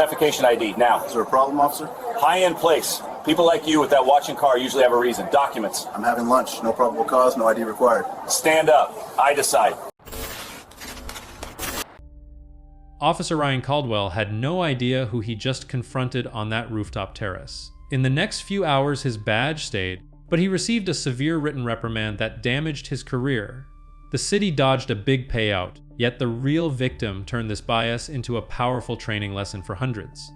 Identification ID, now. Is there a problem, officer? High-end place. People like you with that watching car usually have a reason. Documents. I'm having lunch. No probable cause, no ID required. Stand up. I decide. Officer Ryan Caldwell had no idea who he just confronted on that rooftop terrace. In the next few hours, his badge stayed, but he received a severe written reprimand that damaged his career. The city dodged a big payout, yet the real victim turned this bias into a powerful training lesson for hundreds.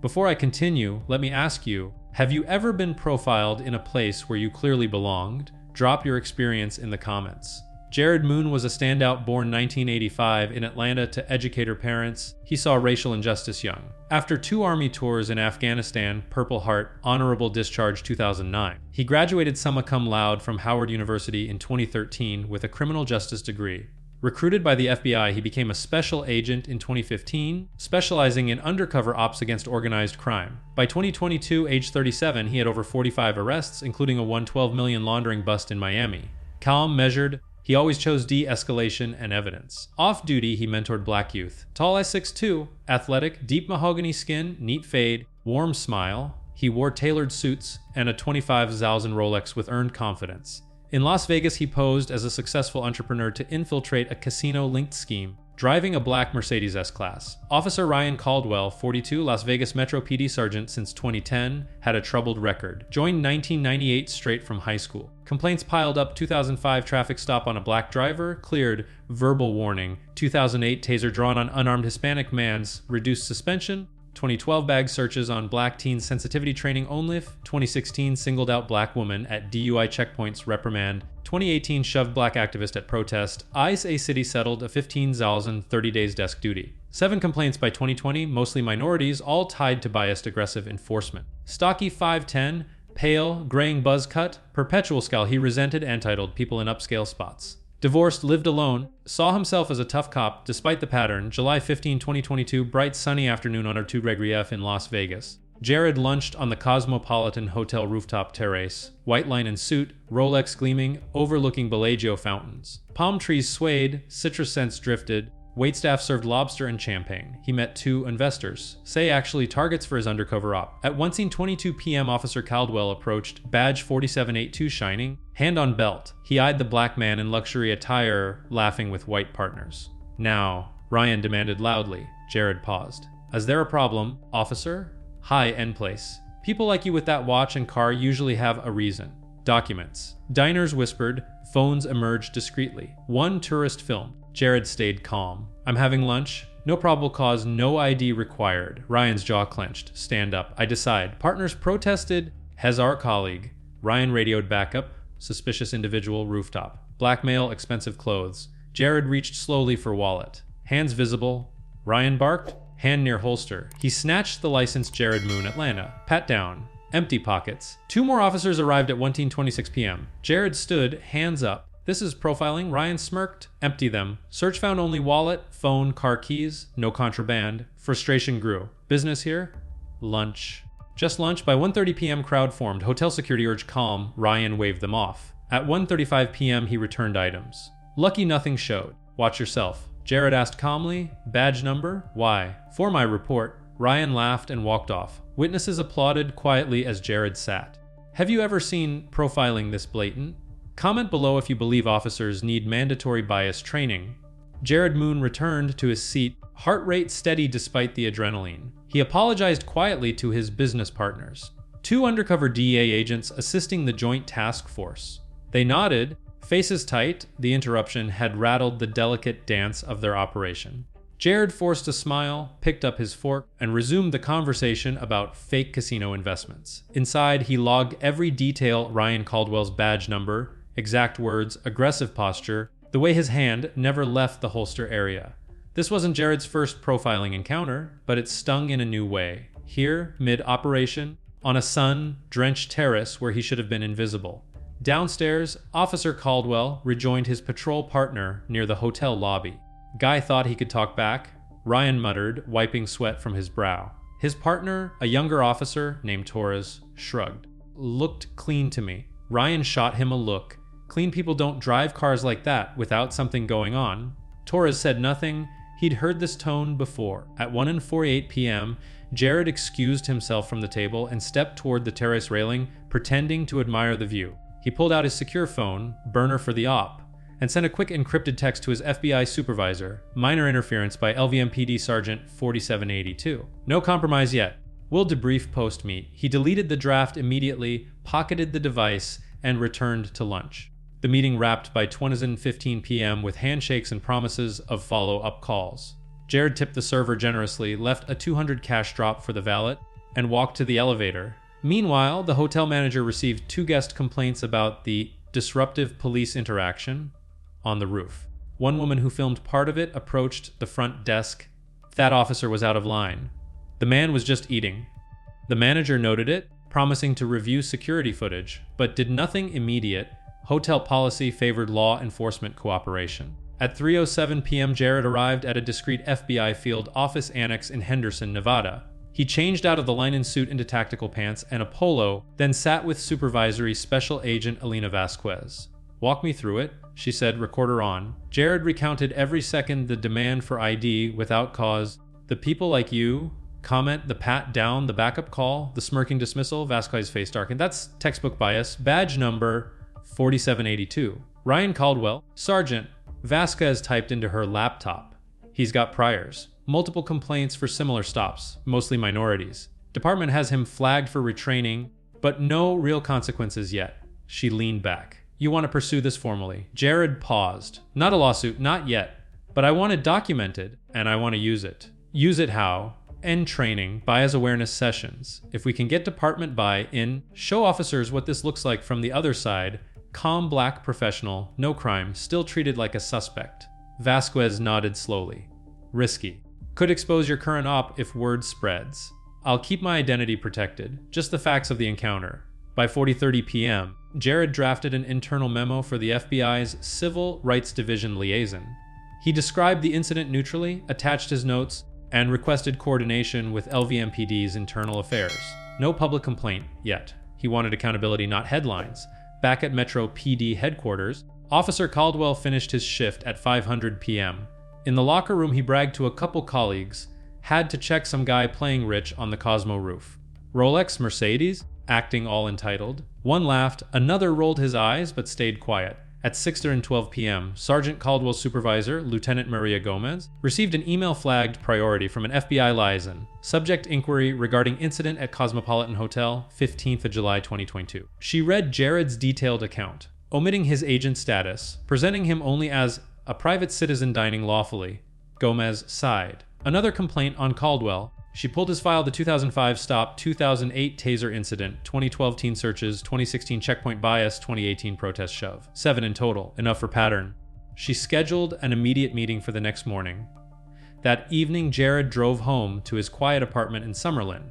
Before I continue, let me ask you, have you ever been profiled in a place where you clearly belonged? Drop your experience in the comments. Jared Moon was a standout born 1985 in Atlanta to educator parents. He saw racial injustice young. After 2 Army tours in Afghanistan, Purple Heart, honorable discharge 2009. He graduated summa cum laude from Howard University in 2013 with a criminal justice degree. Recruited by the FBI, he became a special agent in 2015, specializing in undercover ops against organized crime. By 2022, age 37, he had over 45 arrests, including a $112 million laundering bust in Miami. Calm, measured, he always chose de-escalation and evidence. Off-duty, he mentored black youth. Tall as 6'2", athletic, deep mahogany skin, neat fade, warm smile. He wore tailored suits and a 25,000 Rolex with earned confidence. In Las Vegas, he posed as a successful entrepreneur to infiltrate a casino-linked scheme, driving a black Mercedes S-Class. Officer Ryan Caldwell, 42, Las Vegas Metro PD Sergeant since 2010, had a troubled record. Joined 1998 straight from high school. Complaints piled up. 2005 traffic stop on a black driver, cleared, verbal warning. 2008 taser drawn on unarmed Hispanic man's, reduced suspension. 2012 bag searches on black teens sensitivity training only. 2016 singled out black woman at DUI checkpoints, reprimand. 2018 shoved black activist at protest. ICE a city settled a 15,000 30 days desk duty. 7 complaints by 2020, mostly minorities, all tied to biased aggressive enforcement. Stocky 5'10", pale, graying buzz cut, perpetual scowl. He resented and titled people in upscale spots. Divorced, lived alone, saw himself as a tough cop despite the pattern. July 15, 2022, bright sunny afternoon on Arturo Gregory in Las Vegas. Jared lunched on the Cosmopolitan Hotel rooftop terrace, white linen suit, Rolex gleaming, overlooking Bellagio fountains. Palm trees swayed, citrus scents drifted, waitstaff served lobster and champagne. He met 2 investors, say actually targets for his undercover op. At 1:22 p.m., Officer Caldwell approached, badge 4782 shining, hand on belt. He eyed the black man in luxury attire, laughing with white partners. Now, Ryan demanded loudly. Jared paused. Is there a problem, officer? Hi, end place. People like you with that watch and car usually have a reason. Documents. Diners whispered, phones emerged discreetly. 1 tourist filmed. Jared stayed calm. I'm having lunch. No probable cause, no ID required. Ryan's jaw clenched. Stand up. I decide. Partners protested. Has our colleague. Ryan radioed backup. Suspicious individual, rooftop. Black male, expensive clothes. Jared reached slowly for wallet. Hands visible. Ryan barked. Hand near holster. He snatched the license. Jared Moon, Atlanta. Pat down. Empty pockets. 2 more officers arrived at 1:26 p.m. Jared stood, hands up. This is profiling. Ryan smirked. Empty them. Search found only wallet, phone, car keys. No contraband. Frustration grew. Business here? Lunch. Just lunch. By 1:30 p.m. crowd formed. Hotel security urged calm. Ryan waved them off. At 1:35 p.m. he returned items. Lucky nothing showed. Watch yourself. Jared asked calmly, badge number? Why? For my report. Ryan laughed and walked off. Witnesses applauded quietly as Jared sat. Have you ever seen profiling this blatant? Comment below if you believe officers need mandatory bias training. Jared Moon returned to his seat, heart rate steady despite the adrenaline. He apologized quietly to his business partners. 2 undercover DEA agents assisting the joint task force. They nodded, faces tight. The interruption had rattled the delicate dance of their operation. Jared forced a smile, picked up his fork, and resumed the conversation about fake casino investments. Inside, he logged every detail: Ryan Caldwell's badge number, exact words, aggressive posture, the way his hand never left the holster area. This wasn't Jared's first profiling encounter, but it stung in a new way. Here, mid-operation, on a sun-drenched terrace where he should have been invisible. Downstairs, Officer Caldwell rejoined his patrol partner near the hotel lobby. Guy thought he could talk back. Ryan muttered, wiping sweat from his brow. His partner, a younger officer named Torres, shrugged. Looked clean to me. Ryan shot him a look. Clean people don't drive cars like that without something going on. Torres said nothing. He'd heard this tone before. At 1:48 p.m., Jared excused himself from the table and stepped toward the terrace railing, pretending to admire the view. He pulled out his secure phone, burner for the op, and sent a quick encrypted text to his FBI supervisor, minor interference by LVMPD Sergeant 4782. No compromise yet. We'll debrief post-meet. He deleted the draft immediately, pocketed the device, and returned to lunch. The meeting wrapped by 20:15 p.m. with handshakes and promises of follow-up calls. Jared tipped the server generously, left a $200 cash drop for the valet, and walked to the elevator. Meanwhile, the hotel manager received 2 guest complaints about the disruptive police interaction on the roof. One woman who filmed part of it approached the front desk. That officer was out of line. The man was just eating. The manager noted it, promising to review security footage, but did nothing immediate. Hotel policy favored law enforcement cooperation. At 3:07 p.m., Jared arrived at a discreet FBI field office annex in Henderson, Nevada. He changed out of the linen suit into tactical pants and a polo, then sat with Supervisory Special Agent Alina Vasquez. "Walk me through it," she said, recorder on. Jared recounted every second the demand for ID without cause. "The people like you," comment, the pat down, the backup call, the smirking dismissal. Vasquez's face darkened. "That's textbook bias. Badge number 4782. Ryan Caldwell, Sergeant." Vasquez typed into her laptop. "He's got priors. Multiple complaints for similar stops, mostly minorities. Department has him flagged for retraining, but no real consequences yet." She leaned back. "You want to pursue this formally?" Jared paused. "Not a lawsuit, not yet. But I want it documented, and I want to use it." "Use it how?" "End training, bias awareness sessions. If we can get department buy-in, show officers what this looks like from the other side. Calm black professional, no crime, still treated like a suspect." Vasquez nodded slowly. "Risky. Could expose your current op if word spreads. I'll keep my identity protected, just the facts of the encounter." By 40:30 p.m., Jared drafted an internal memo for the FBI's Civil Rights Division liaison. He described the incident neutrally, attached his notes, and requested coordination with LVMPD's internal affairs. No public complaint yet. He wanted accountability, not headlines. Back at Metro PD headquarters, Officer Caldwell finished his shift at 5:00 p.m. In the locker room, he bragged to a couple colleagues, had to check some guy playing rich on the Cosmo roof. "Rolex, Mercedes?" Acting all entitled. One laughed, another rolled his eyes but stayed quiet. At 6:12 p.m., Sergeant Caldwell's supervisor, Lieutenant Maria Gomez, received an email flagged priority from an FBI liaison. Subject inquiry regarding incident at Cosmopolitan Hotel, 15th of July 2022. She read Jared's detailed account, omitting his agent status, presenting him only as a private citizen dining lawfully. Gomez sighed. Another complaint on Caldwell. She pulled his file: the 2005 stop, 2008 taser incident, 2012 teen searches, 2016 checkpoint bias, 2018 protest shove. 7 in total, enough for pattern. She scheduled an immediate meeting for the next morning. That evening, Jared drove home to his quiet apartment in Summerlin.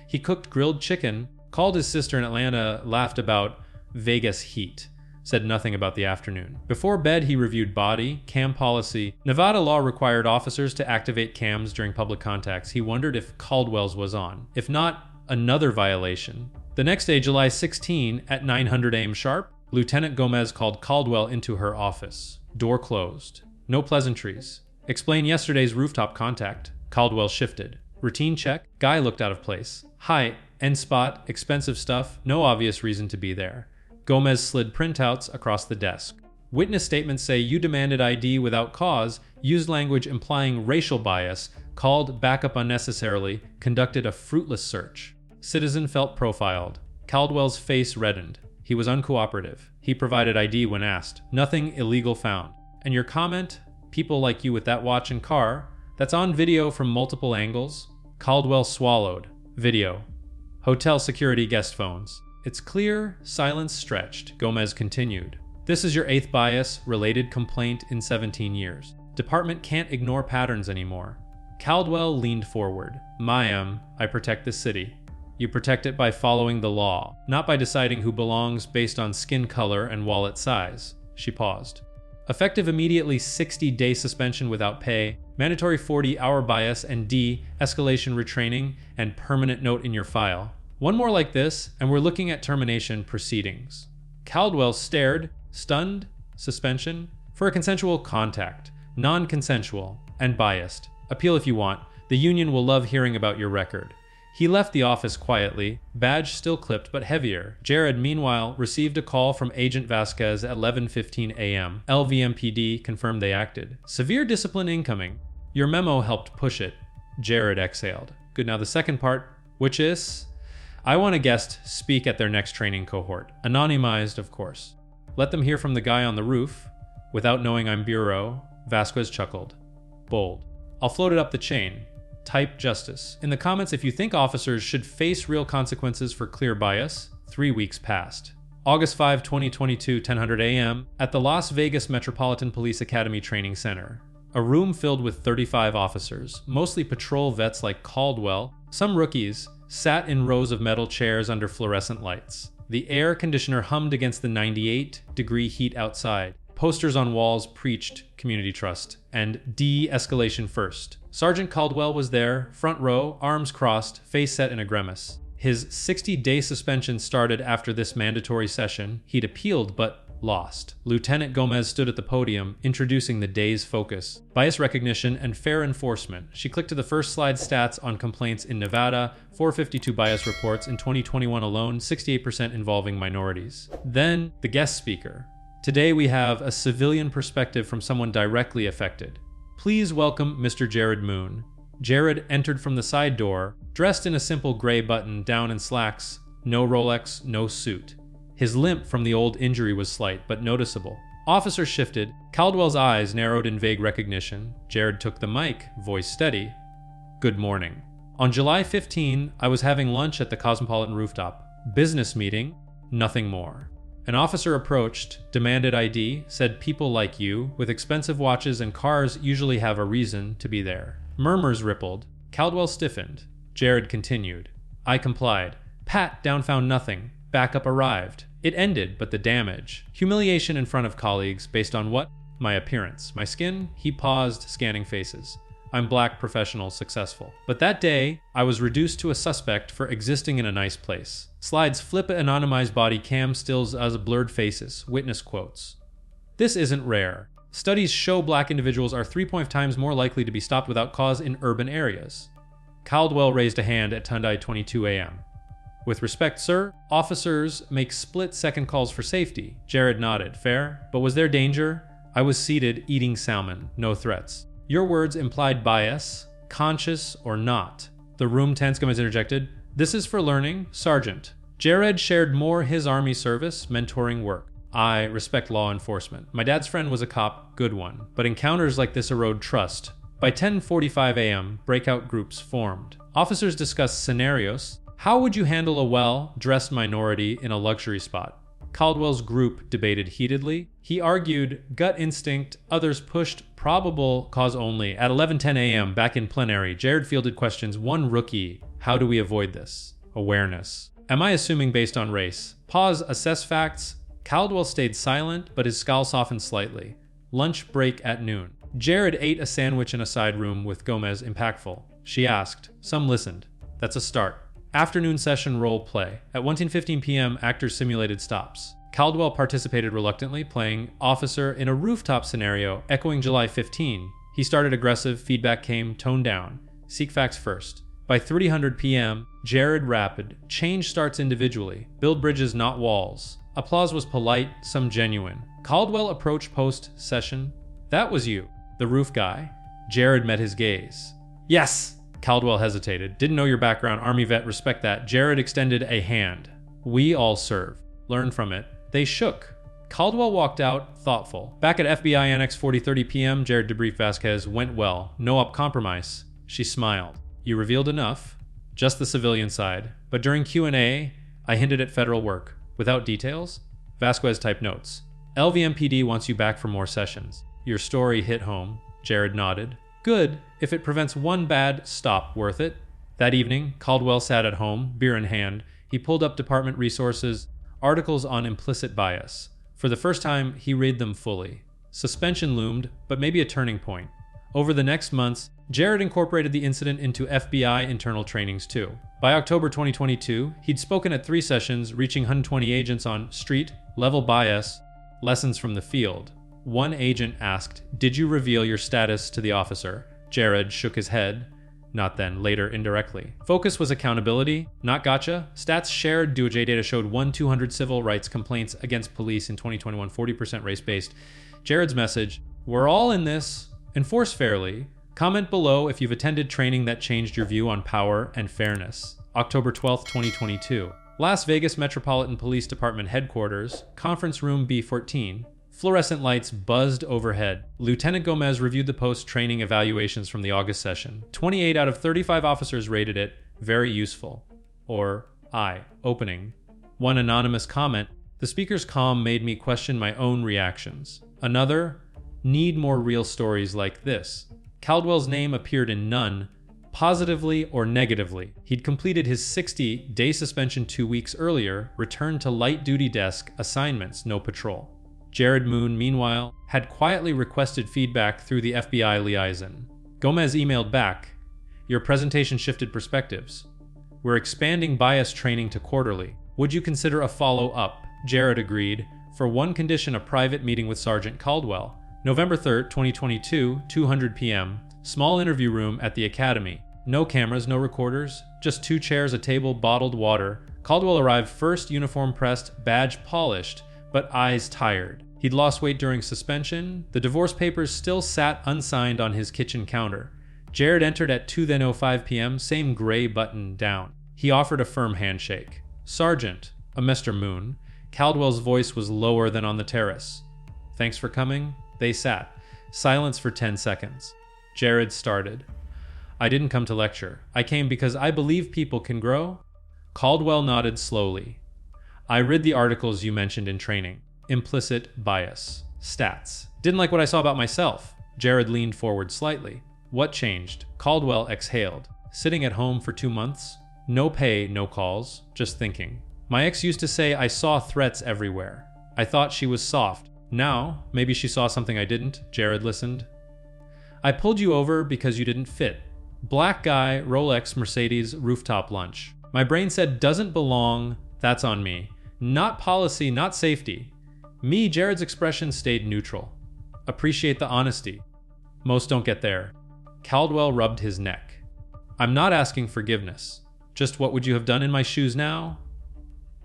He cooked grilled chicken, called his sister in Atlanta, laughed about Vegas heat, said nothing about the afternoon. Before bed, he reviewed Bodycam policy. Nevada law required officers to activate cams during public contacts. He wondered if Caldwell's was on. If not, another violation. The next day, July 16, at 9:00 a.m. sharp, Lieutenant Gomez called Caldwell into her office. Door closed. No pleasantries. Explain yesterday's rooftop contact. Caldwell shifted. Routine check. Guy looked out of place. Height, end spot, expensive stuff, no obvious reason to be there. Gomez slid printouts across the desk. Witness statements say you demanded ID without cause, used language implying racial bias, called backup unnecessarily, conducted a fruitless search. Citizen felt profiled. Caldwell's face reddened. He was uncooperative. He provided ID when asked. Nothing illegal found. And your comment? People like you with that watch and car? That's on video from multiple angles? Caldwell swallowed. Video. Hotel security guest phones. It's clear, silence stretched. Gomez continued. This is your 8th bias-related complaint in 17 years. Department can't ignore patterns anymore. Caldwell leaned forward. Mayam, I protect the city. You protect it by following the law, not by deciding who belongs based on skin color and wallet size. She paused. Effective immediately 60-day suspension without pay, mandatory 40-hour bias and de-escalation retraining, and permanent note in your file. One more like this, and we're looking at termination proceedings. Caldwell stared, stunned, suspension, for a consensual contact, non-consensual, and biased. Appeal if you want. The union will love hearing about your record. He left the office quietly, badge still clipped but heavier. Jared, meanwhile, received a call from Agent Vasquez at 11:15 a.m. LVMPD confirmed they acted. Severe discipline incoming. Your memo helped push it. Jared exhaled. Good, now the second part, which is, I want a guest speak at their next training cohort. Anonymized, of course. Let them hear from the guy on the roof. Without knowing I'm bureau, Vasquez chuckled. Bold. I'll float it up the chain. Type justice. In the comments if you think officers should face real consequences for clear bias. 3 weeks passed. August 5, 2022, 10:00 a.m. at the Las Vegas Metropolitan Police Academy Training Center. A room filled with 35 officers, mostly patrol vets like Caldwell. Some rookies sat in rows of metal chairs under fluorescent lights. The air conditioner hummed against the 98-degree heat outside. Posters on walls preached community trust and de-escalation first. Sergeant Caldwell was there, front row, arms crossed, face set in a grimace. His 60-day suspension started after this mandatory session. He'd appealed, but lost. Lieutenant Gomez stood at the podium, introducing the day's focus: bias recognition and fair enforcement. She clicked to the first slide: stats on complaints in Nevada, 452 bias reports in 2021 alone, 68% involving minorities. Then, the guest speaker. Today we have a civilian perspective from someone directly affected. Please welcome Mr. Jared Moon. Jared entered from the side door, dressed in a simple gray button-down and slacks, no Rolex, no suit. His limp from the old injury was slight, but noticeable. Officer shifted. Caldwell's eyes narrowed in vague recognition. Jared took the mic, voice steady. Good morning. On July 15, I was having lunch at the Cosmopolitan Rooftop. Business meeting, nothing more. An officer approached, demanded ID, said people like you, with expensive watches and cars, usually have a reason to be there. Murmurs rippled. Caldwell stiffened. Jared continued. I complied. Pat down found nothing. Backup arrived. It ended, but the damage. Humiliation in front of colleagues, based on what? My appearance. My skin? He paused, scanning faces. I'm black, professional, successful. But that day, I was reduced to a suspect for existing in a nice place. Slides flip anonymized body cam stills as blurred faces, witness quotes. This isn't rare. Studies show black individuals are 3.5 times more likely to be stopped without cause in urban areas. Caldwell raised a hand at 10:22 a.m. With respect, sir, officers make split-second calls for safety. Jared nodded. Fair? But was there danger? I was seated, eating salmon. No threats. Your words implied bias, conscious or not. The room tense. Gomez interjected. This is for learning, Sergeant. Jared shared more his army service, mentoring work. I respect law enforcement. My dad's friend was a cop, good one. But encounters like this erode trust. By 10:45 a.m., breakout groups formed. Officers discussed scenarios. How would you handle a well-dressed minority in a luxury spot? Caldwell's group debated heatedly. He argued gut instinct, others pushed probable cause only. At 11:10 a.m., back in plenary, Jared fielded questions. One rookie. How do we avoid this? Awareness. Am I assuming based on race? Pause, assess facts. Caldwell stayed silent, but his scowl softened slightly. Lunch break at noon. Jared ate a sandwich in a side room with Gomez. Impactful. She asked. Some listened. That's a start. Afternoon session role play. At 1:15 p.m., actors simulated stops. Caldwell participated reluctantly, playing officer in a rooftop scenario, echoing July 15. He started aggressive, feedback came, toned down. Seek facts first. By 3:00 p.m., Jared rapid. Change starts individually. Build bridges, not walls. Applause was polite, some genuine. Caldwell approached post-session. That was you, the roof guy. Jared met his gaze. Yes! Caldwell hesitated. Didn't know your background, Army vet, respect that. Jared extended a hand. We all serve. Learn from it. They shook. Caldwell walked out, thoughtful. Back at FBI Annex 40:30 p.m., Jared debriefed Vasquez. Went well. No up compromise. She smiled. You revealed enough. Just the civilian side. But during Q&A, I hinted at federal work. Without details? Vasquez typed notes. LVMPD wants you back for more sessions. Your story hit home. Jared nodded. Good, if it prevents one bad stop, worth it. That evening, Caldwell sat at home, beer in hand. He pulled up department resources, articles on implicit bias. For the first time, he read them fully. Suspension loomed, but maybe a turning point. Over the next months, Jared incorporated the incident into FBI internal trainings too. By October 2022, he'd spoken at 3 sessions, reaching 120 agents on street, level bias, lessons from the field. One agent asked, "Did you reveal your status to the officer?" Jared shook his head. Not then, later, indirectly. Focus was accountability, not gotcha. Stats shared DOJ data showed 1,200 civil rights complaints against police in 2021, 40% race-based. Jared's message, we're all in this, enforce fairly. Comment below if you've attended training that changed your view on power and fairness. October 12, 2022. Las Vegas Metropolitan Police Department Headquarters, Conference Room B14. Fluorescent lights buzzed overhead. Lieutenant Gomez reviewed the post-training evaluations from the August session. 28 out of 35 officers rated it very useful, or eye-opening. One anonymous comment, the speaker's calm made me question my own reactions. Another, need more real stories like this. Caldwell's name appeared in none, positively or negatively. He'd completed his 60-day suspension 2 weeks earlier, returned to light-duty desk assignments, no patrol. Jared Moon, meanwhile, had quietly requested feedback through the FBI liaison. Gomez emailed back, your presentation shifted perspectives. We're expanding bias training to quarterly. Would you consider a follow-up? Jared agreed, for one condition, a private meeting with Sergeant Caldwell. November 3rd, 2022, 2:00 p.m., small interview room at the Academy. No cameras, no recorders, just 2 chairs, a table, bottled water. Caldwell arrived first, uniform pressed, badge polished, but eyes tired. He'd lost weight during suspension. The divorce papers still sat unsigned on his kitchen counter. Jared entered at 2:05 p.m., same gray button down. He offered a firm handshake. Sergeant, a Mr. Moon. Caldwell's voice was lower than on the terrace. Thanks for coming. They sat. Silence for 10 seconds. Jared started. I didn't come to lecture. I came because I believe people can grow. Caldwell nodded slowly. I read the articles you mentioned in training. Implicit bias. Stats. Didn't like what I saw about myself. Jared leaned forward slightly. What changed? Caldwell exhaled. Sitting at home for 2 months? No pay, no calls, just thinking. My ex used to say I saw threats everywhere. I thought she was soft. Now, maybe she saw something I didn't. Jared listened. I pulled you over because you didn't fit. Black guy, Rolex, Mercedes, rooftop lunch. My brain said doesn't belong, that's on me. Not policy, not safety. Me, Jared's expression stayed neutral. Appreciate the honesty. Most don't get there. Caldwell rubbed his neck. I'm not asking forgiveness. Just what would you have done in my shoes now?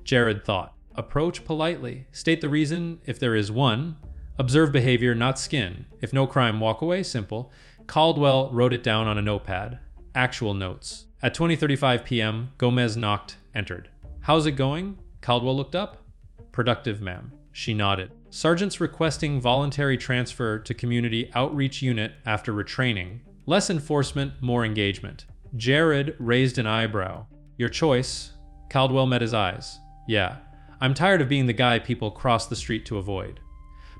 Jared thought. Approach politely. State the reason, if there is one. Observe behavior, not skin. If no crime, walk away, simple. Caldwell wrote it down on a notepad. Actual notes. At 20:35 p.m., Gomez knocked, entered. How's it going? Caldwell looked up. Productive, ma'am. She nodded. Sergeant's requesting voluntary transfer to community outreach unit after retraining. Less enforcement, more engagement. Jared raised an eyebrow. Your choice. Caldwell met his eyes. Yeah. I'm tired of being the guy people cross the street to avoid.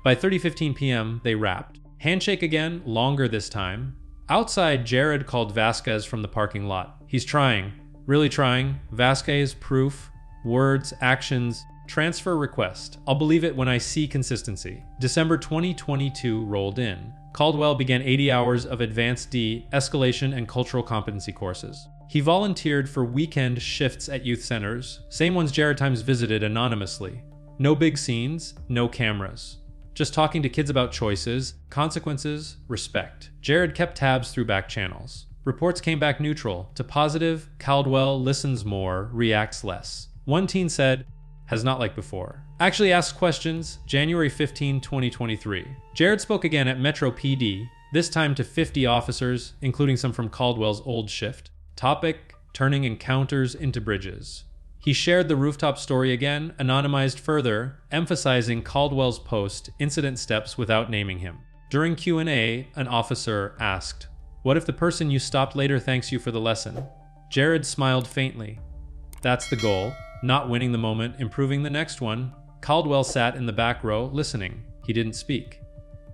By 30:15 p.m., they wrapped. Handshake again, longer this time. Outside, Jared called Vasquez from the parking lot. He's trying. Really trying. Vasquez, proof. Words, actions, transfer request. I'll believe it when I see consistency. December 2022 rolled in. Caldwell began 80 hours of Advanced D, Escalation, and Cultural Competency courses. He volunteered for weekend shifts at youth centers, same ones Jared times visited anonymously. No big scenes, no cameras. Just talking to kids about choices, consequences, respect. Jared kept tabs through back channels. Reports came back neutral to positive. Caldwell listens more, reacts less. One teen said, has not like before. Actually asked questions, January 15, 2023. Jared spoke again at Metro PD, this time to 50 officers, including some from Caldwell's old shift. Topic, turning encounters into bridges. He shared the rooftop story again, anonymized further, emphasizing Caldwell's post, incident steps without naming him. During Q&A, an officer asked, what if the person you stopped later thanks you for the lesson? Jared smiled faintly. That's the goal. Not winning the moment, improving the next one. Caldwell sat in the back row, listening. He didn't speak.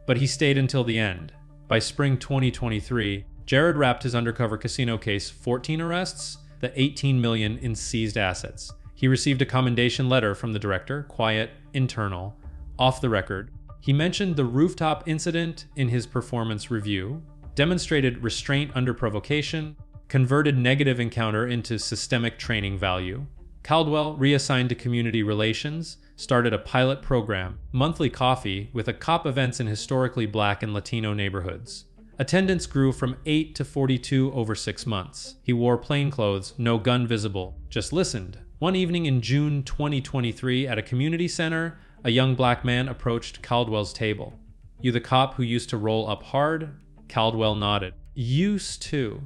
But he stayed until the end. By spring 2023, Jared wrapped his undercover casino case, 14 arrests, the 18 million in seized assets. He received a commendation letter from the director, quiet, internal, off the record. He mentioned the rooftop incident in his performance review, demonstrated restraint under provocation, converted negative encounter into systemic training value. Caldwell, reassigned to community relations, started a pilot program, monthly coffee, with a cop events in historically Black and Latino neighborhoods. Attendance grew from 8 to 42 over 6 months. He wore plain clothes, no gun visible, just listened. One evening in June 2023 at a community center, a young black man approached Caldwell's table. "You the cop who used to roll up hard?" Caldwell nodded. "Used to."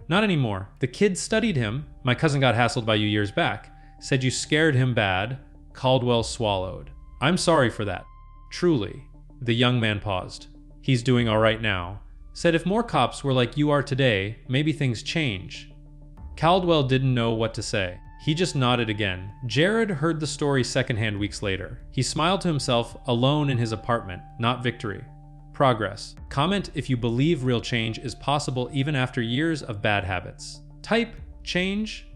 "Not anymore. The kid studied him. My cousin got hassled by you years back. Said you scared him bad." Caldwell swallowed. "I'm sorry for that. Truly." The young man paused. "He's doing all right now." Said if more cops were like you are today, maybe things change. Caldwell didn't know what to say. He just nodded again. Jared heard the story secondhand weeks later. He smiled to himself, alone in his apartment, not victory. Progress. Comment if you believe real change is possible even after years of bad habits. Type change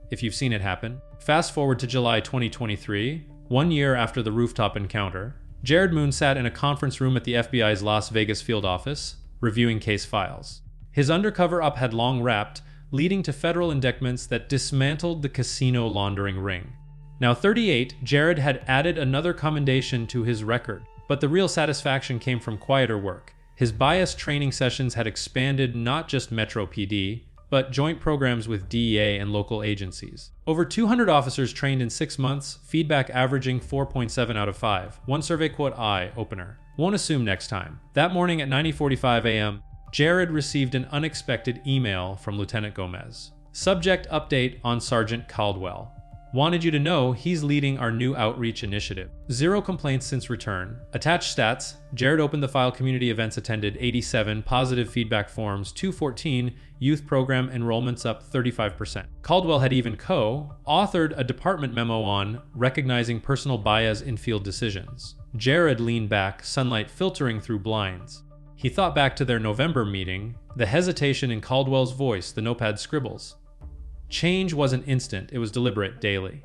if you've seen it happen. Fast forward to July 2023, 1 year after the rooftop encounter. Jared Moon sat in a conference room at the FBI's Las Vegas field office, reviewing case files. His undercover op had long wrapped, leading to federal indictments that dismantled the casino laundering ring. Now 38, Jared had added another commendation to his record, but the real satisfaction came from quieter work. His bias training sessions had expanded not just Metro PD, but joint programs with DEA and local agencies. Over 200 officers trained in 6 months, feedback averaging 4.7 out of 5. One survey quote, eye-opener. Won't assume next time. That morning at 9:45 a.m., Jared received an unexpected email from Lieutenant Gomez. Subject update on Sergeant Caldwell. Wanted you to know he's leading our new outreach initiative. 0 complaints since return. Attached stats. Jared opened the file community events attended 87, positive feedback forms 214, youth program enrollments up 35%. Caldwell had even co-authored a department memo on recognizing personal bias in field decisions. Jared leaned back, sunlight filtering through blinds. He thought back to their November meeting, the hesitation in Caldwell's voice, the notepad scribbles. Change wasn't instant, it was deliberate daily.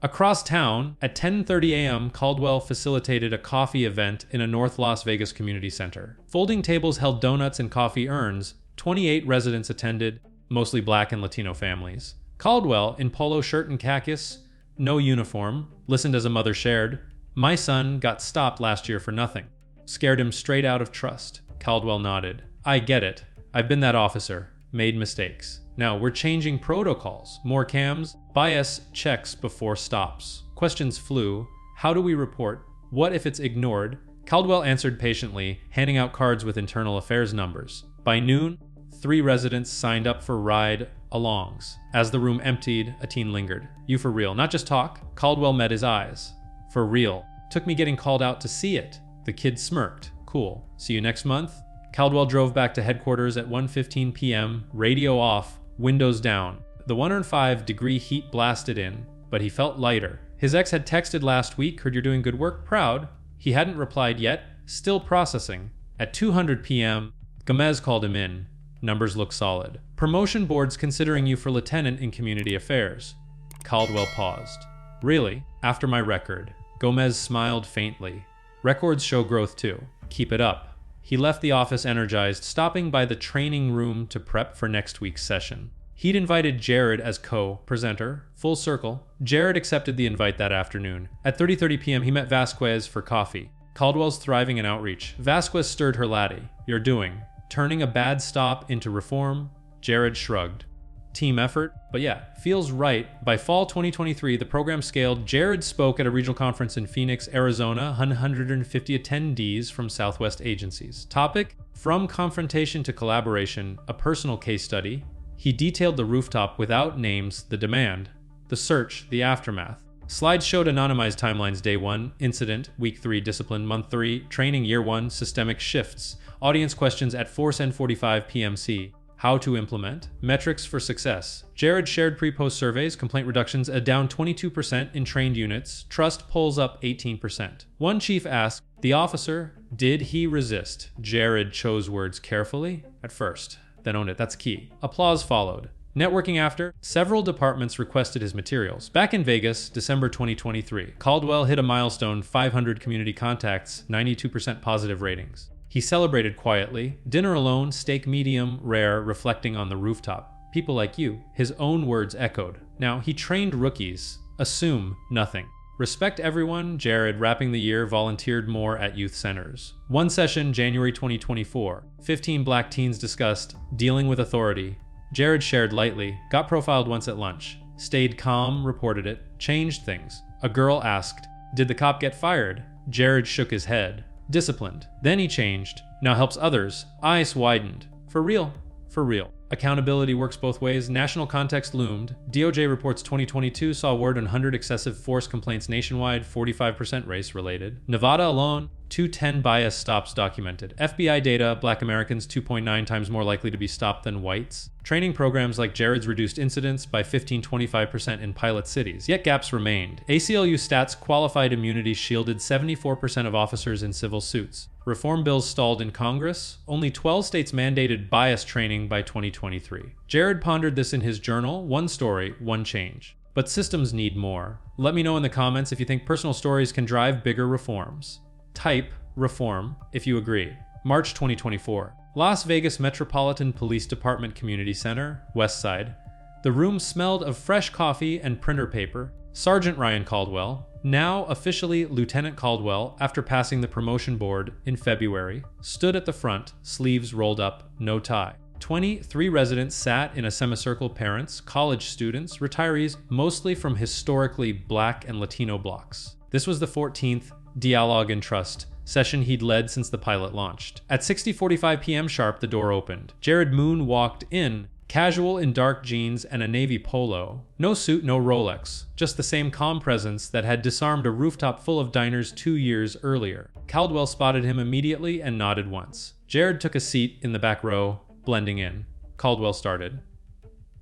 Across town, at 10:30 a.m., Caldwell facilitated a coffee event in a North Las Vegas community center. Folding tables held donuts and coffee urns. 28 residents attended, mostly Black and Latino families. Caldwell, in polo shirt and khakis, no uniform, listened as a mother shared, "My son got stopped last year for nothing. Scared him straight out of trust." Caldwell nodded. "I get it. I've been that officer. Made mistakes. Now we're changing protocols. More cams, bias checks before stops." Questions flew. How do we report? What if it's ignored? Caldwell answered patiently, handing out cards with internal affairs numbers. By noon, 3 residents signed up for ride-alongs. As the room emptied, a teen lingered. "You for real, not just talk?" Caldwell met his eyes. "For real. Took me getting called out to see it." The kid smirked. "Cool. See you next month?" Caldwell drove back to headquarters at 1:15 p.m., radio off, windows down. The 105-degree heat blasted in, but he felt lighter. His ex had texted last week, "Heard you're doing good work, proud." He hadn't replied yet, still processing. At 2:00 p.m., Gomez called him in. Numbers look solid. "Promotion board's considering you for lieutenant in community affairs." Caldwell paused. "Really? After my record?" Gomez smiled faintly. "Records show growth too. Keep it up." He left the office energized, stopping by the training room to prep for next week's session. He'd invited Jared as co-presenter, full circle. Jared accepted the invite that afternoon. At 30:30 p.m., he met Vasquez for coffee. Caldwell's thriving in outreach. Vasquez stirred her laddie. "You're doing. Turning a bad stop into reform?" Jared shrugged. "Team effort, but yeah, feels right." By fall 2023, the program scaled. Jared spoke at a regional conference in Phoenix, Arizona, 150 attendees from Southwest agencies. Topic: From confrontation to collaboration, a personal case study. He detailed the rooftop without names, the demand, the search, the aftermath. Slides showed anonymized timelines: day 1, incident, week 3, discipline, month 3, training, year 1, systemic shifts. Audience questions at 4:45 p.m.c. How to implement. Metrics for success. Jared shared pre-post surveys, complaint reductions down 22% in trained units, trust polls up 18%. One chief asked the officer, did he resist? Jared chose words carefully at first, then owned it. That's key. Applause followed. Networking after, several departments requested his materials. Back in Vegas, December 2023, Caldwell hit a milestone, 500 community contacts, 92% positive ratings. He celebrated quietly, dinner alone, steak medium, rare, reflecting on the rooftop. People like you, his own words echoed. Now, he trained rookies, assume nothing. Respect everyone. Jared, wrapping the year, volunteered more at youth centers. One session, January 2024. 15 black teens discussed dealing with authority. Jared shared lightly, got profiled once at lunch. Stayed calm, reported it, changed things. A girl asked, "Did the cop get fired?" Jared shook his head. Disciplined. Then he changed. Now helps others. Eyes widened. For real. For real. Accountability works both ways. National context loomed. DOJ reports 2022 saw word on 100 excessive force complaints nationwide, 45% race-related. Nevada alone, 210 bias stops documented. FBI data, black Americans 2.9 times more likely to be stopped than whites. Training programs like Jared's reduced incidents by 15-25% in pilot cities, yet gaps remained. ACLU stats qualified immunity shielded 74% of officers in civil suits. Reform bills stalled in Congress. Only 12 states mandated bias training by 2023. Jared pondered this in his journal, one story, one change. But systems need more. Let me know in the comments if you think personal stories can drive bigger reforms. Type reform if you agree. March 2024. Las Vegas Metropolitan Police Department Community Center, West Side. The room smelled of fresh coffee and printer paper. Sergeant Ryan Caldwell, now officially Lieutenant Caldwell after passing the promotion board in February, stood at the front, sleeves rolled up, no tie. 23 residents sat in a semicircle, parents, college students, retirees, mostly from historically black and Latino blocks. This was the 14th Dialogue and Trust session he'd led since the pilot launched. At 6:45 p.m. sharp, the door opened. Jared Moon walked in, casual in dark jeans and a navy polo. No suit, no Rolex, just the same calm presence that had disarmed a rooftop full of diners 2 years earlier. Caldwell spotted him immediately and nodded once. Jared took a seat in the back row, blending in. Caldwell started.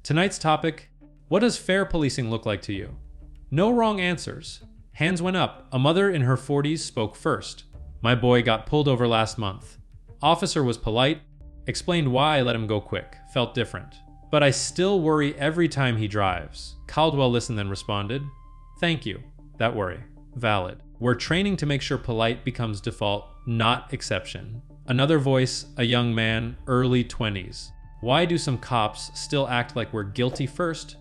Tonight's topic, what does fair policing look like to you? No wrong answers. Hands went up. A mother in her 40s spoke first. My boy got pulled over last month. Officer was polite, explained why I let him go quick, felt different. But I still worry every time he drives. Caldwell listened then responded, thank you. That worry. Valid. We're training to make sure polite becomes default, not exception. Another voice, a young man, early 20s. Why do some cops still act like we're guilty first?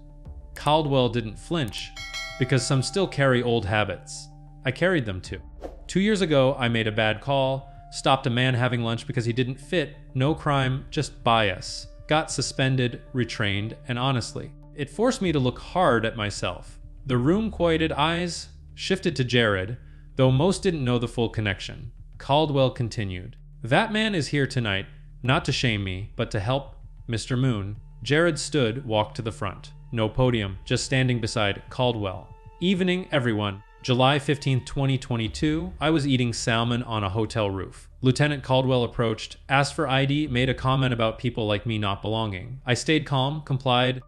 Caldwell didn't flinch, because some still carry old habits. I carried them too. 2 years ago, I made a bad call, stopped a man having lunch because he didn't fit, no crime, just bias. Got suspended, retrained, and honestly, it forced me to look hard at myself. The room quieted, eyes shifted to Jared, though most didn't know the full connection. Caldwell continued. That man is here tonight, not to shame me, but to help Mr. Moon. Jared stood, walked to the front. No podium, just standing beside Caldwell. Evening, everyone. July 15, 2022, I was eating salmon on a hotel roof. Lieutenant Caldwell approached, asked for ID, made a comment about people like me not belonging. I stayed calm, complied.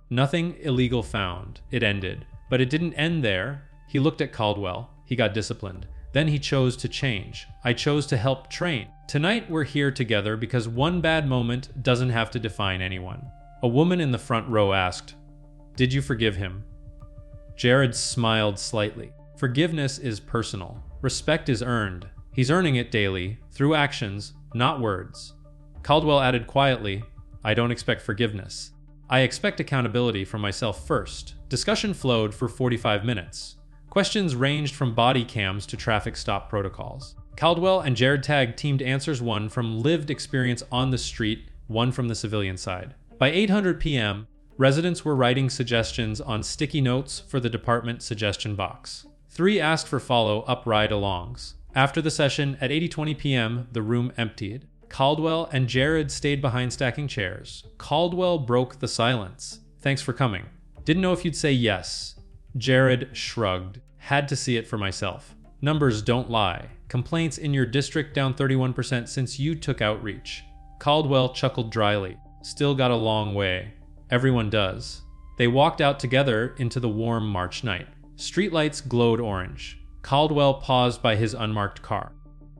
Nothing illegal found. It ended. But it didn't end there. He looked at Caldwell. He got disciplined. Then he chose to change. I chose to help train. Tonight we're here together because one bad moment doesn't have to define anyone. A woman in the front row asked, did you forgive him? Jared smiled slightly. Forgiveness is personal. Respect is earned. He's earning it daily, through actions, not words. Caldwell added quietly, I don't expect forgiveness. I expect accountability from myself first. Discussion flowed for 45 minutes. Questions ranged from body cams to traffic stop protocols. Caldwell and Jared tag teamed answers, one from lived experience on the street, one from the civilian side. By 8:00 p.m., residents were writing suggestions on sticky notes for the department suggestion box. 3 asked for follow-up ride-alongs. After the session, at 8:20 p.m., the room emptied. Caldwell and Jared stayed behind stacking chairs. Caldwell broke the silence. Thanks for coming. Didn't know if you'd say yes. Jared shrugged. Had to see it for myself. Numbers don't lie. Complaints in your district down 31% since you took outreach. Caldwell chuckled dryly. Still got a long way. Everyone does. They walked out together into the warm March night. Streetlights glowed orange. Caldwell paused by his unmarked car.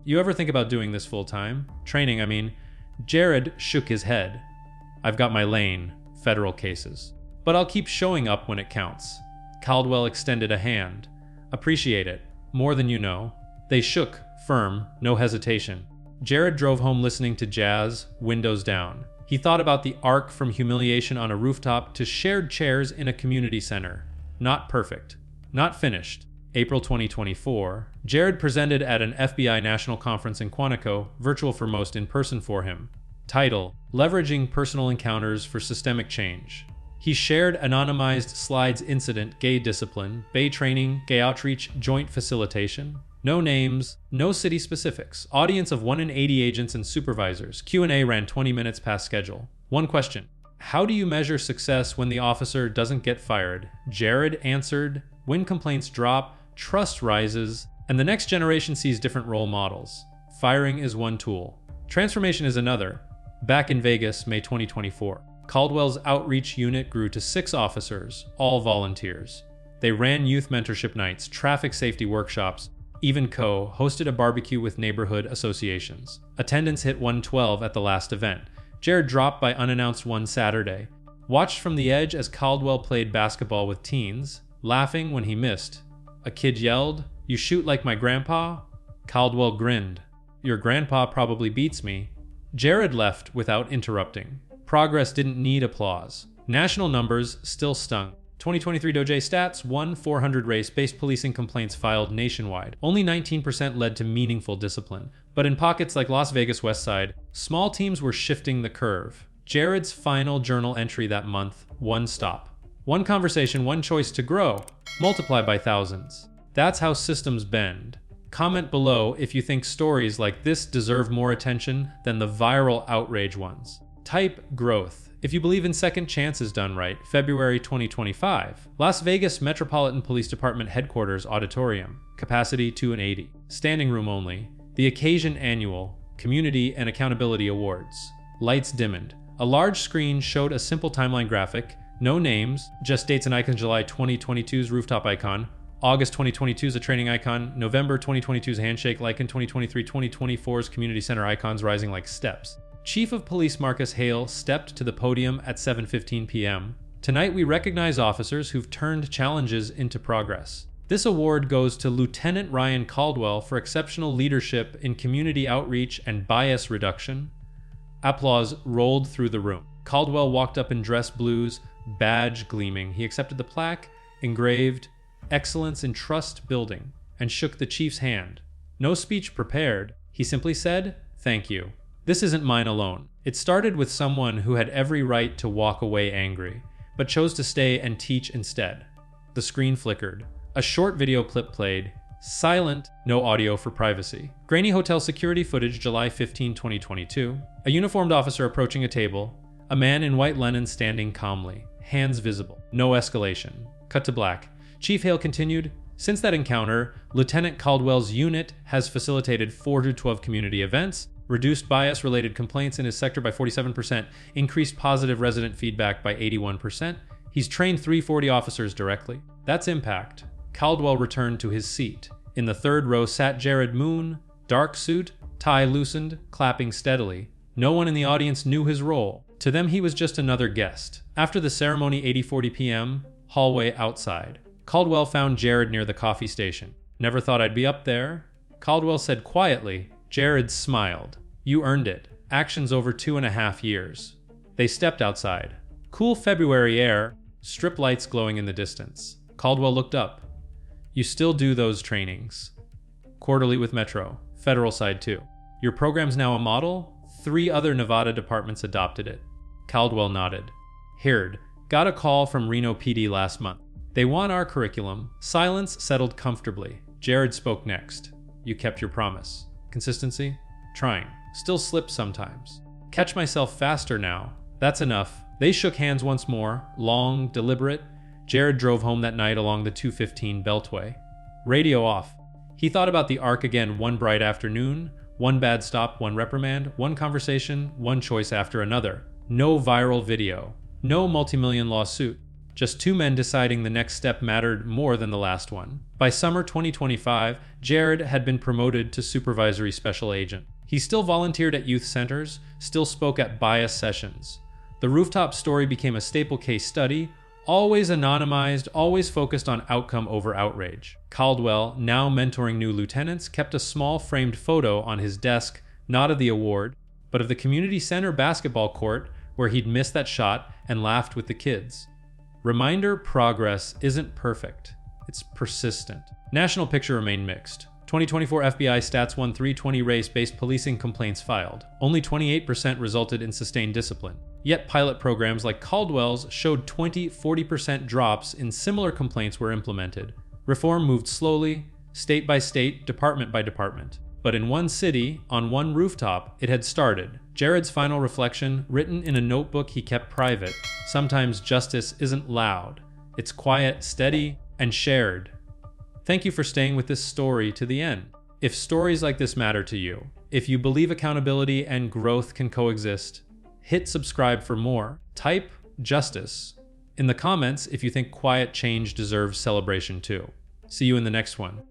You ever think about doing this full time? Training, I mean. Jared shook his head. I've got my lane, federal cases. But I'll keep showing up when it counts. Caldwell extended a hand. Appreciate it. More than you know. They shook, firm, no hesitation. Jared drove home listening to jazz, windows down. He thought about the arc from humiliation on a rooftop to shared chairs in a community center. Not perfect. Not finished. April 2024, Jared presented at an FBI national conference in Quantico, virtual for most, in person for him. Title: Leveraging Personal Encounters for Systemic Change. He shared anonymized slides: incident, gay discipline, bay training, gay outreach, joint facilitation. No names, no city specifics. Audience of 1 in 80 agents and supervisors. Q&A ran 20 minutes past schedule. One question: how do you measure success when the officer doesn't get fired? Jared answered, when complaints drop, trust rises, and the next generation sees different role models. Firing is one tool. Transformation is another. Back in Vegas, May 2024, Caldwell's outreach unit grew to 6 officers, all volunteers. They ran youth mentorship nights, traffic safety workshops, even hosted a barbecue with neighborhood associations. Attendance hit 112 at the last event. Jared dropped by unannounced one Saturday. Watched from the edge as Caldwell played basketball with teens, laughing when he missed. A kid yelled, "You shoot like my grandpa?" Caldwell grinned. "Your grandpa probably beats me." Jared left without interrupting. Progress didn't need applause. National numbers still stung. 2023 DOJ stats: 1,400 race-based policing complaints filed nationwide. Only 19% led to meaningful discipline. But in pockets like Las Vegas West Side, small teams were shifting the curve. Jared's final journal entry that month: one stop. One conversation, one choice to grow. Multiply by thousands. That's how systems bend. Comment below if you think stories like this deserve more attention than the viral outrage ones. Type growth if you believe in second chances done right. February 2025. Las Vegas Metropolitan Police Department Headquarters Auditorium. Capacity 280. Standing room only. The occasion: annual Community and Accountability Awards. Lights dimmed. A large screen showed a simple timeline graphic. No names, just dates and icons. July 2022's rooftop icon. August 2022's a training icon. November 2022's handshake icon. 2023-2024's community center icons rising like steps. Chief of Police Marcus Hale stepped to the podium at 7:15 p.m. Tonight we recognize officers who've turned challenges into progress. This award goes to Lieutenant Ryan Caldwell for exceptional leadership in community outreach and bias reduction. Applause rolled through the room. Caldwell walked up in dress blues, badge gleaming. He accepted the plaque, engraved "Excellence in Trust Building," and shook the chief's hand. No speech prepared. He simply said, "Thank you. This isn't mine alone." It started with someone who had every right to walk away angry, but chose to stay and teach instead. The screen flickered. A short video clip played. Silent, no audio for privacy. Grainy hotel security footage, July 15, 2022. A uniformed officer approaching a table. A man in white linen standing calmly, hands visible. No escalation. Cut to black. Chief Hale continued, "Since that encounter, Lieutenant Caldwell's unit has facilitated 4 to 12 community events, reduced bias-related complaints in his sector by 47%, increased positive resident feedback by 81%. He's trained 340 officers directly. That's impact." Caldwell returned to his seat. In the third row sat Jared Moon, dark suit, tie loosened, clapping steadily. No one in the audience knew his role. To them, he was just another guest. After the ceremony, 8:40 p.m., hallway outside. Caldwell found Jared near the coffee station. "Never thought I'd be up there," Caldwell said quietly. Jared smiled. "You earned it. Actions over 2.5 years." They stepped outside. Cool February air, strip lights glowing in the distance. Caldwell looked up. "You still do those trainings?" "Quarterly with Metro. Federal side too." "Your program's now a model?" 3 other Nevada departments adopted it. Caldwell nodded. "Heard. Got a call from Reno PD last month. They want our curriculum." Silence settled comfortably. Jared spoke next. "You kept your promise." "Consistency?" "Trying. Still slips sometimes." "Catch myself faster now." "That's enough." They shook hands once more, long, deliberate. Jared drove home that night along the 215 Beltway. Radio off. He thought about the arc again one bright afternoon. One bad stop, one reprimand, one conversation, one choice after another. No viral video. No multi-million lawsuit. Just 2 men deciding the next step mattered more than the last one. By summer 2025, Jared had been promoted to supervisory special agent. He still volunteered at youth centers, still spoke at bias sessions. The Rooftop story became a staple case study, always anonymized, always focused on outcome over outrage. Caldwell, now mentoring new lieutenants, kept a small framed photo on his desk, not of the award, but of the community center basketball court where he'd missed that shot and laughed with the kids. Reminder: progress isn't perfect. it's persistent. National picture remained mixed. 2024 FBI stats 1-3-20 race-based policing complaints filed. Only 28% resulted in sustained discipline. Yet pilot programs like Caldwell's showed 20-40% drops in similar complaints were implemented. Reform moved slowly, state by state, department by department. But in one city, on one rooftop, it had started. Jared's final reflection, written in a notebook he kept private. Sometimes justice isn't loud. It's quiet, steady, and shared. Thank you for staying with this story to the end. If stories like this matter to you, if you believe accountability and growth can coexist, hit subscribe for more. Type justice in the comments if you think quiet change deserves celebration too. See you in the next one.